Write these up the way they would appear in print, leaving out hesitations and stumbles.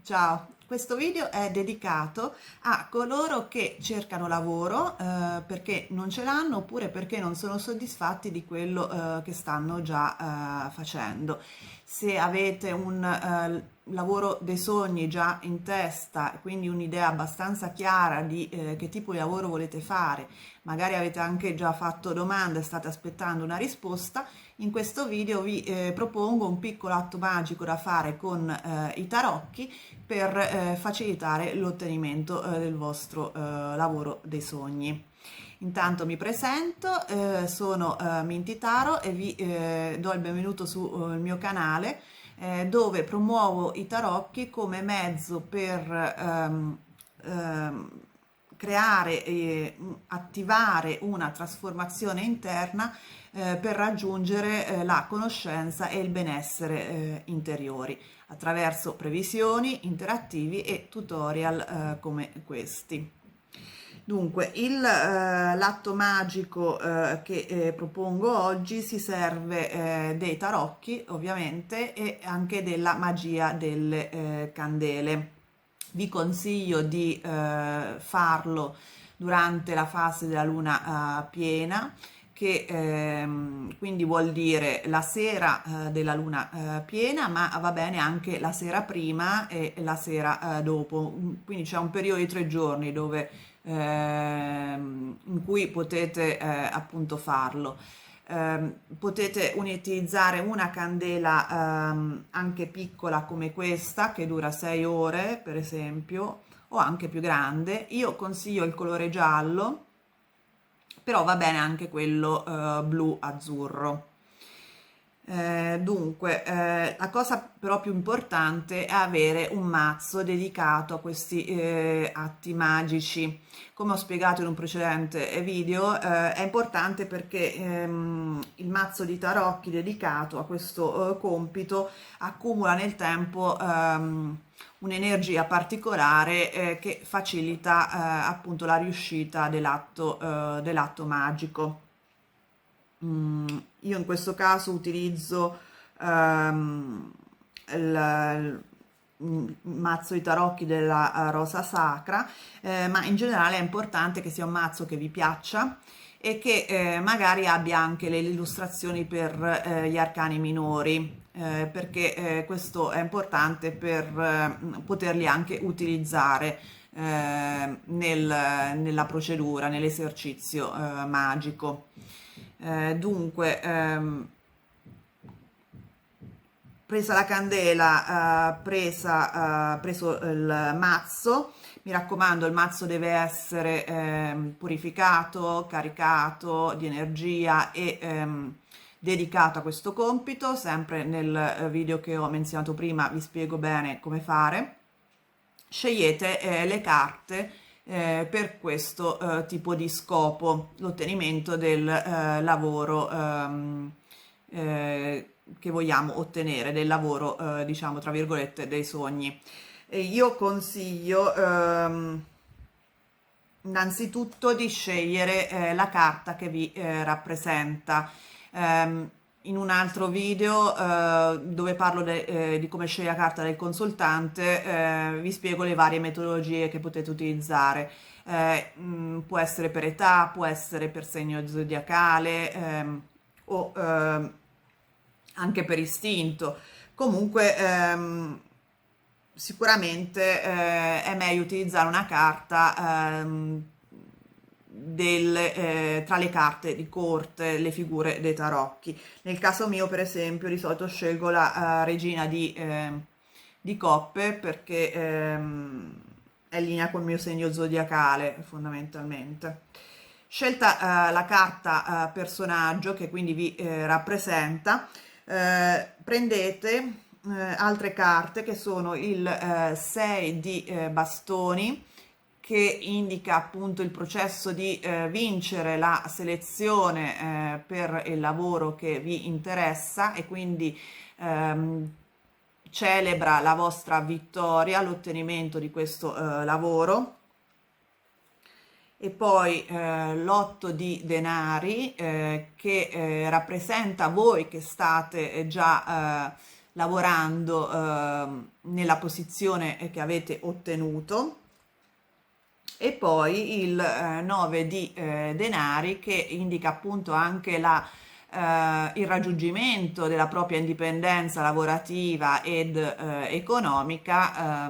Ciao, questo video è dedicato a coloro che cercano lavoro perché non ce l'hanno oppure perché non sono soddisfatti di quello che stanno già facendo. Se avete un lavoro dei sogni già in testa, quindi un'idea abbastanza chiara di che tipo di lavoro volete fare, magari avete anche già fatto domande e state aspettando una risposta, in questo video vi propongo un piccolo atto magico da fare con i tarocchi per facilitare l'ottenimento del vostro lavoro dei sogni. Intanto mi presento, sono Minty Taro e vi do il benvenuto sul mio canale dove promuovo i tarocchi come mezzo per creare e attivare una trasformazione interna per raggiungere la conoscenza e il benessere interiori attraverso previsioni, interattivi e tutorial come questi. Dunque, l'atto magico che propongo oggi si serve dei tarocchi, ovviamente, e anche della magia delle candele. Vi consiglio di farlo durante la fase della luna piena, che quindi vuol dire la sera della luna piena, ma va bene anche la sera prima e la sera dopo. Quindi c'è un periodo di 3 giorni dove in cui potete appunto farlo. Potete utilizzare una candela anche piccola come questa che dura 6 ore per esempio, o anche più grande. Io consiglio il colore giallo, però va bene anche quello blu azzurro. Dunque, la cosa però più importante è avere un mazzo dedicato a questi atti magici. Come ho spiegato in un precedente video, è importante perché il mazzo di tarocchi dedicato a questo compito accumula nel tempo un'energia particolare che facilita appunto la riuscita dell'atto magico. Io in questo caso utilizzo il mazzo di tarocchi della rosa sacra, ma in generale è importante che sia un mazzo che vi piaccia e che magari abbia anche le illustrazioni per gli arcani minori, perché questo è importante per poterli anche utilizzare nella procedura, nell'esercizio magico. Dunque, presa la candela, preso il mazzo, mi raccomando il mazzo deve essere purificato, caricato di energia e dedicato a questo compito. Sempre nel video che ho menzionato prima vi spiego bene come fare. Scegliete le carte per questo tipo di scopo, l'ottenimento del lavoro che vogliamo ottenere, del lavoro diciamo tra virgolette dei sogni. E io consiglio innanzitutto di scegliere la carta che vi rappresenta. In un altro video dove parlo di come scegliere la carta del consultante, vi spiego le varie metodologie che potete utilizzare. Può essere per età, può essere per segno zodiacale o anche per istinto. Comunque sicuramente è meglio utilizzare una carta tra le carte di corte, le figure dei tarocchi. Nel caso mio, per esempio, di solito scelgo la regina di coppe perché è in linea col mio segno zodiacale, fondamentalmente. Scelta la carta personaggio che quindi vi rappresenta, prendete altre carte che sono il 6 di bastoni, che indica appunto il processo di vincere la selezione per il lavoro che vi interessa e quindi celebra la vostra vittoria, l'ottenimento di questo lavoro. e poi l'8 di denari che rappresenta voi che state già lavorando nella posizione che avete ottenuto, e poi il 9 di denari che indica appunto anche il raggiungimento della propria indipendenza lavorativa ed economica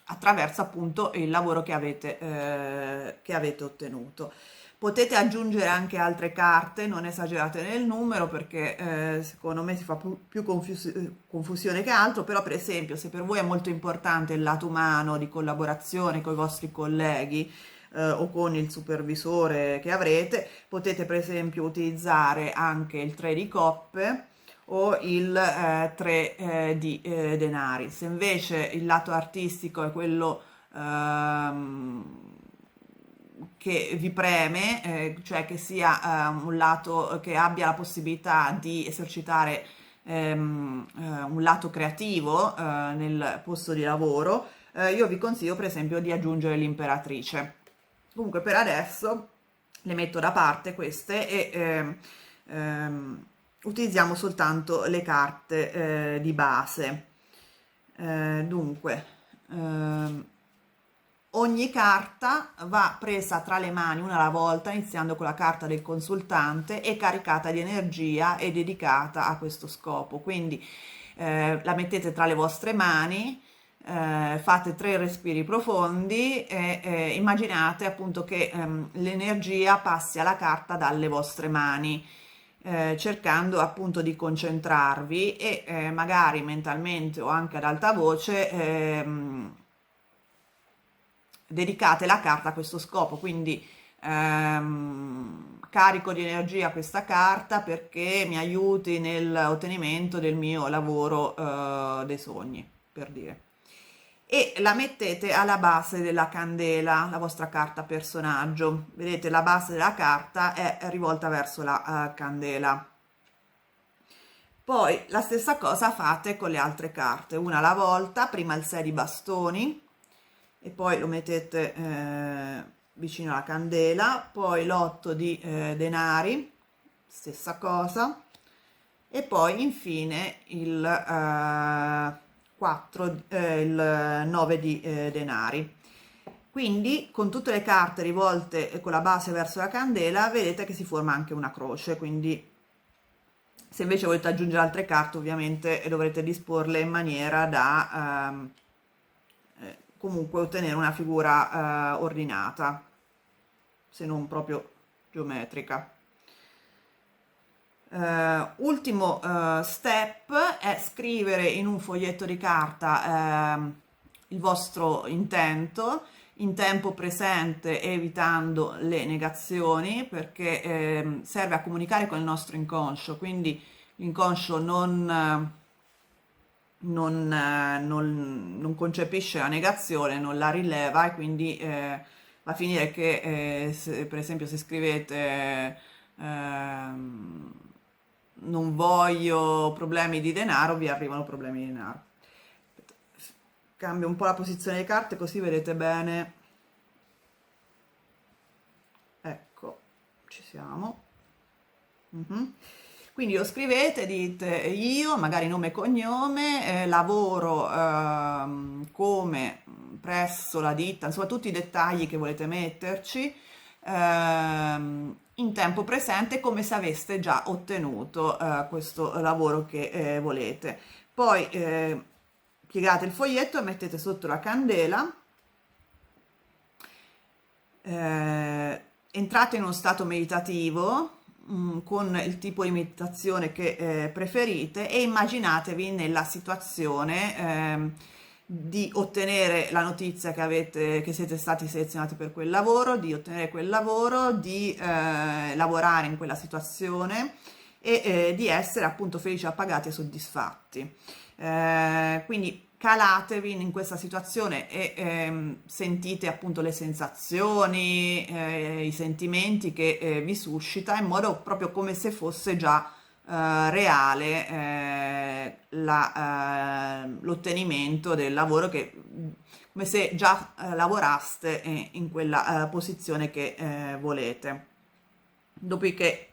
attraverso appunto il lavoro che avete ottenuto. Potete aggiungere anche altre carte, non esagerate nel numero perché secondo me si fa più confusione che altro, però per esempio se per voi è molto importante il lato umano di collaborazione con i vostri colleghi o con il supervisore che avrete, potete per esempio utilizzare anche il 3 di coppe o il 3 di denari. Se invece il lato artistico è quello che vi preme, cioè che sia un lato che abbia la possibilità di esercitare un lato creativo nel posto di lavoro, io vi consiglio per esempio di aggiungere l'imperatrice. Comunque per adesso le metto da parte queste e utilizziamo soltanto le carte di base. Dunque, ogni carta va presa tra le mani una alla volta, iniziando con la carta del consultante e caricata di energia e dedicata a questo scopo. Quindi la mettete tra le vostre mani, fate 3 respiri profondi e immaginate appunto che l'energia passi alla carta dalle vostre mani. Cercando appunto di concentrarvi e magari mentalmente o anche ad alta voce dedicate la carta a questo scopo, quindi carico di energia questa carta perché mi aiuti nell'ottenimento del mio lavoro dei sogni, per dire. E la mettete alla base della candela, la vostra carta personaggio. Vedete, la base della carta è rivolta verso la candela. Poi la stessa cosa fate con le altre carte, una alla volta, prima il 6 di bastoni e poi lo mettete vicino alla candela, poi l'8 di denari, stessa cosa, e poi infine il 4, il 9 di denari. Quindi con tutte le carte rivolte con la base verso la candela vedete che si forma anche una croce, quindi se invece volete aggiungere altre carte ovviamente dovrete disporle in maniera da comunque ottenere una figura ordinata, se non proprio geometrica. Ultimo step è scrivere in un foglietto di carta il vostro intento in tempo presente, evitando le negazioni, perché serve a comunicare con il nostro inconscio, quindi l'inconscio non concepisce la negazione, non la rileva e quindi va a finire che per esempio se scrivete non voglio problemi di denaro, vi arrivano problemi di denaro. Cambio un po' la posizione delle carte così vedete bene. Ecco, ci siamo. Quindi lo scrivete, dite io, magari nome e cognome, lavoro come presso la ditta, insomma tutti i dettagli che volete metterci in tempo presente come se aveste già ottenuto questo lavoro che volete. Poi piegate il foglietto e mettete sotto la candela, entrate in uno stato meditativo con il tipo di meditazione che preferite e immaginatevi nella situazione di ottenere la notizia che siete stati selezionati per quel lavoro, di ottenere quel lavoro, di lavorare in quella situazione e di essere appunto felici, appagati e soddisfatti. Quindi calatevi in questa situazione e sentite appunto le sensazioni, i sentimenti che vi suscita in modo proprio come se fosse già reale l'ottenimento del lavoro che come se già lavoraste in quella posizione che volete. Dopodiché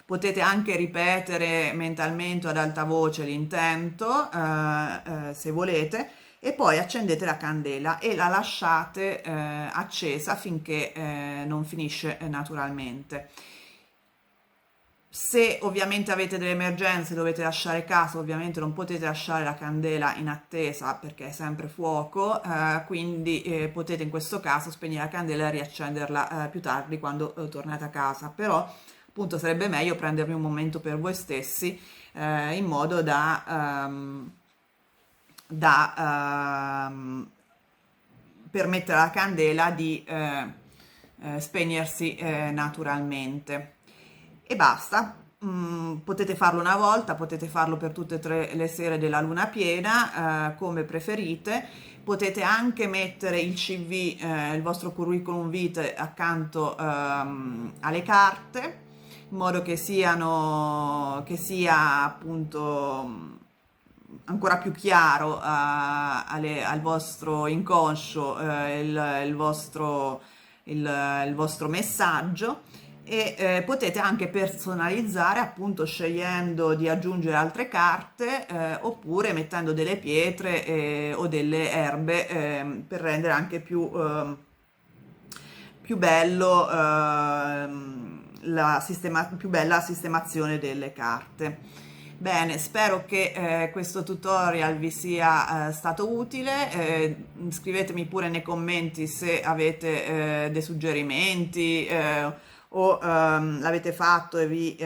potete anche ripetere mentalmente ad alta voce l'intento, se volete, e poi accendete la candela e la lasciate accesa finché non finisce naturalmente. Se ovviamente avete delle emergenze, dovete lasciare casa, ovviamente non potete lasciare la candela in attesa perché è sempre fuoco, quindi potete in questo caso spegnere la candela e riaccenderla più tardi quando tornate a casa. Però appunto sarebbe meglio prendervi un momento per voi stessi, in modo da permettere alla candela di spegnersi naturalmente. E basta. Potete farlo una volta, potete farlo per tutte e tre le sere della luna piena, come preferite. Potete anche mettere il CV, il vostro curriculum vitae accanto alle carte, in modo che sia appunto ancora più chiaro al vostro inconscio il vostro messaggio. E potete anche personalizzare appunto scegliendo di aggiungere altre carte, oppure mettendo delle pietre o delle erbe, per rendere anche più bello, più bella la sistemazione delle carte. Bene, spero che questo tutorial vi sia stato utile. Scrivetemi pure nei commenti se avete dei suggerimenti, o l'avete fatto ed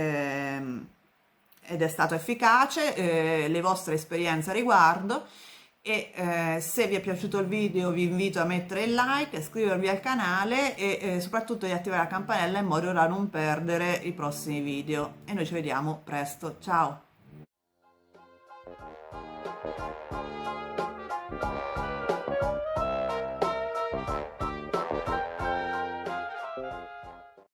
è stato efficace, le vostre esperienze a riguardo. E se vi è piaciuto il video vi invito a mettere il like, iscrivervi al canale e soprattutto di attivare la campanella in modo da non perdere i prossimi video. E noi ci vediamo presto. Ciao!